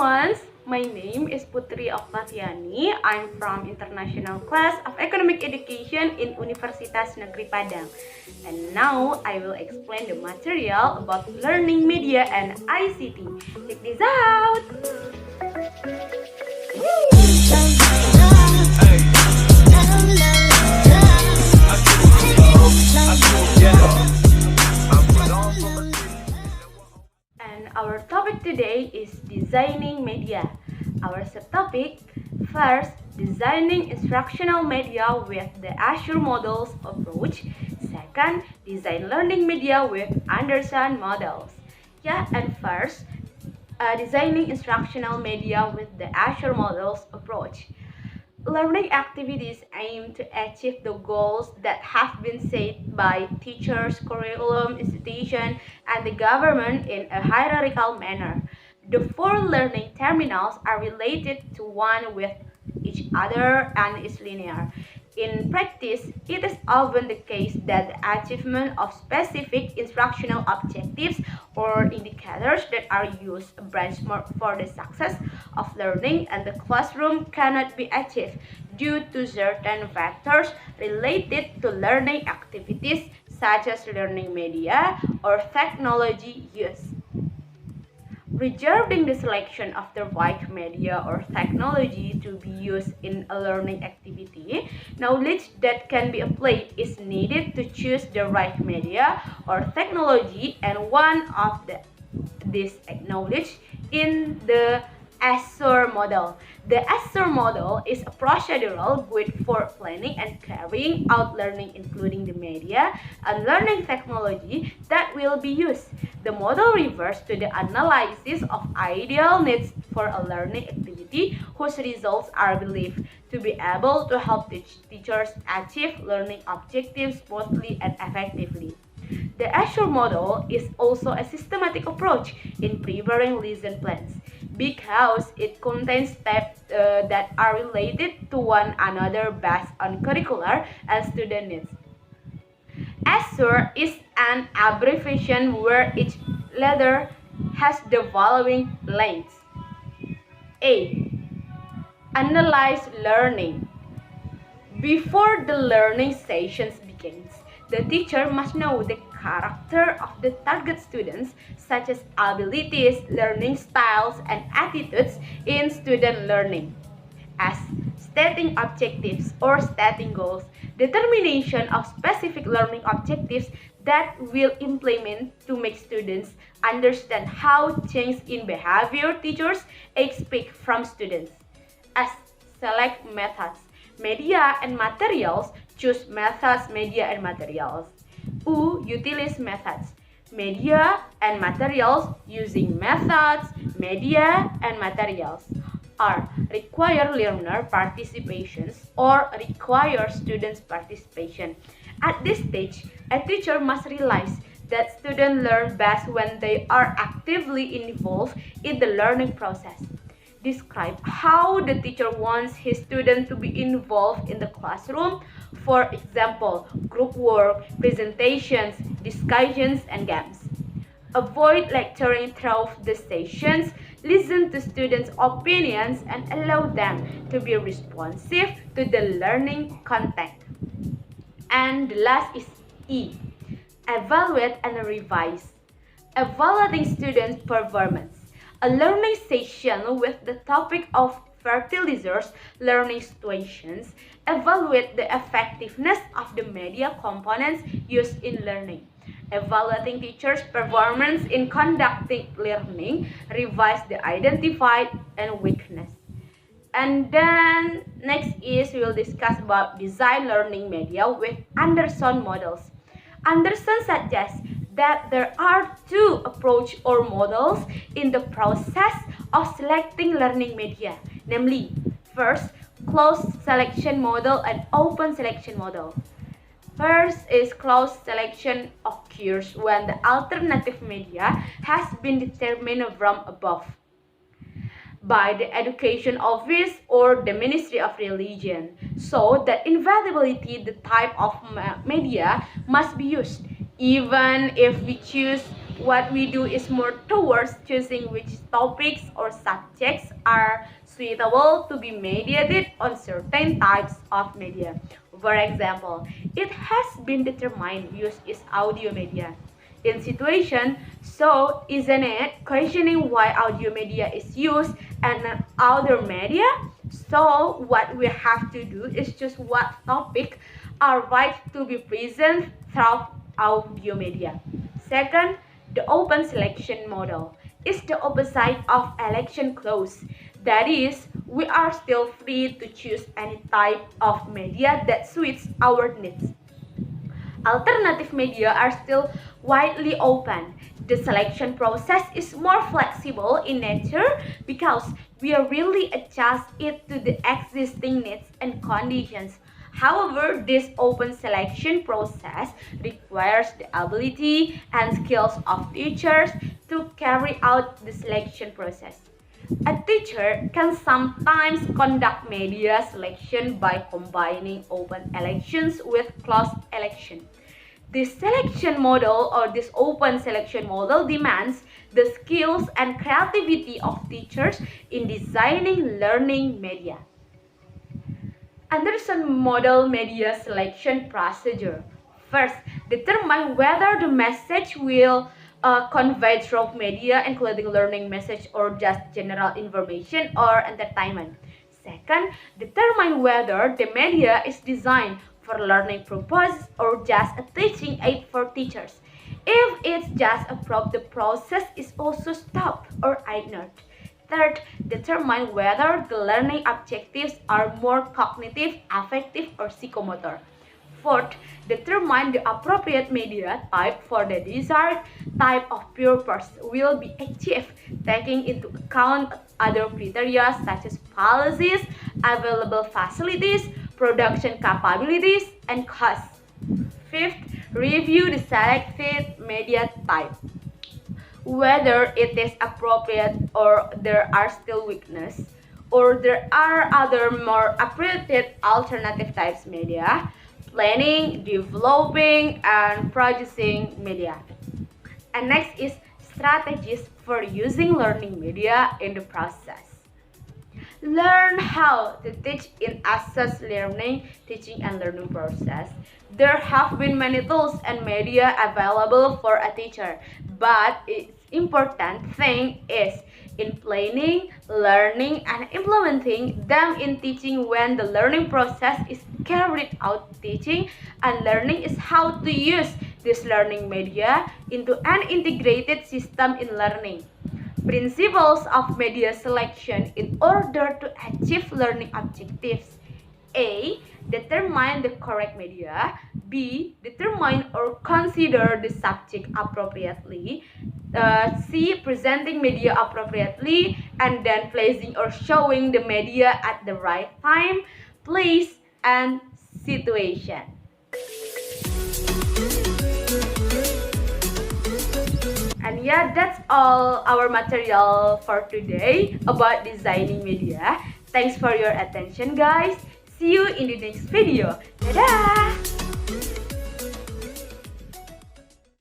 everyone, my name is Putri Oktaviani. I'm from International Class of Economic Education in Universitas Negeri Padang. And now I will explain the material about learning media and ICT. Check this out! And our topic today is designing media. Our subtopic, first, designing instructional media with the Azure models approach. Second, design learning media with Anderson models. And first, designing instructional media with the Azure models approach. Learning activities aim to achieve the goals that have been set by teachers, curriculum, institution, and the government in a hierarchical manner. The four learning terminals are related to one with each other and is linear. In practice, it is often the case that the achievement of specific instructional objectives or indicators that are used a benchmark for the success of learning and the classroom cannot be achieved due to certain factors related to learning activities such as learning media or technology use. Regarding the selection of the right media or technology to be used in a learning activity, knowledge that can be applied is needed to choose the right media or technology, and one of this knowledge in the Azure model. The Azure model is a procedural guide for planning and carrying out learning, including the media and learning technology that will be used. The model refers to the analysis of ideal needs for a learning activity whose results are believed to be able to help teachers achieve learning objectives smoothly and effectively. The Azure model is also a systematic approach in preparing lesson plans because it contains steps that are related to one another based on curricular and student needs. Azure is an abbreviation where each letter has the following lengths. A. Analyze learning. Before the learning sessions begins, the teacher must know the character of the target students, such as abilities, learning styles, and attitudes in student learning. As stating objectives or stating goals, determination of specific learning objectives that will implement to make students understand how change in behavior teachers expect from students. As select methods, media and materials, choose methods, media and materials. U. Utilize methods, media and materials using methods, media and materials. R. Require learner participations or require students' participation. At this stage, a teacher must realize that students learn best when they are actively involved in the learning process. Describe how the teacher wants his student to be involved in the classroom, for example, group work, presentations, discussions, and games. Avoid lecturing throughout the sessions, listen to students' opinions, and allow them to be responsive to the learning content. And the last is E. Evaluate and revise. Evaluating students' performance. A learning session with the topic of fertilizers learning situations evaluate the effectiveness of the media components used in learning. Evaluating teachers' performance in conducting learning, revise the identified and weakness. And then next is we will discuss about design learning media with Anderson models. Anderson suggests that there are two approaches or models in the process of selecting learning media, namely, first, closed selection model and open selection model. First is closed selection occurs when the alternative media has been determined from above by the Education Office or the Ministry of Religion, so that invariably the type of media must be used, even if we choose what we do is more towards choosing which topics or subjects are suitable to be mediated on certain types of media. For example, it has been determined use is audio media. In situation, so isn't it questioning why audio media is used and not other media? So what we have to do is choose what topic are right to be present through audio media. Second, the open selection model is the opposite of election clause. That is, we are still free to choose any type of media that suits our needs. Alternative media are still widely open. The selection process is more flexible in nature because we really adjust it to the existing needs and conditions. However, this open selection process requires the ability and skills of teachers to carry out the selection process. A teacher can sometimes conduct media selection by combining open elections with closed election. This selection model or this open selection model demands the skills and creativity of teachers in designing learning media. Anderson model media selection procedure. First, determine whether the message will convey through media, including learning message or just general information or entertainment. Second, determine whether the media is designed for learning purposes or just a teaching aid for teachers. If it's just a prop, the process is also stopped or ignored. Third, determine whether the learning objectives are more cognitive, affective, or psychomotor. Fourth, determine the appropriate media type for the desired type of purpose will be achieved, taking into account other criteria such as policies, available facilities, production capabilities, and costs. Fifth, review the selected media type, whether it is appropriate or there are still weaknesses, or there are other more appropriate alternative types media, planning, developing, and producing media. And next is strategies for using learning media in the process. Learn how to teach in assess learning, teaching and learning process. There have been many tools and media available for a teacher, but its important thing is in planning, learning, and implementing them in teaching. When the learning process is carried out, teaching and learning is how to use this learning media into an integrated system in learning. Principles of media selection in order to achieve learning objectives. A. Determine the correct media. B. Determine or consider the subject appropriately. C. Presenting media appropriately, and then placing or showing the media at the right time, place, and situation. And yeah, that's all our material for today about designing media. Thanks for your attention, guys. See you in the next video. Dadah!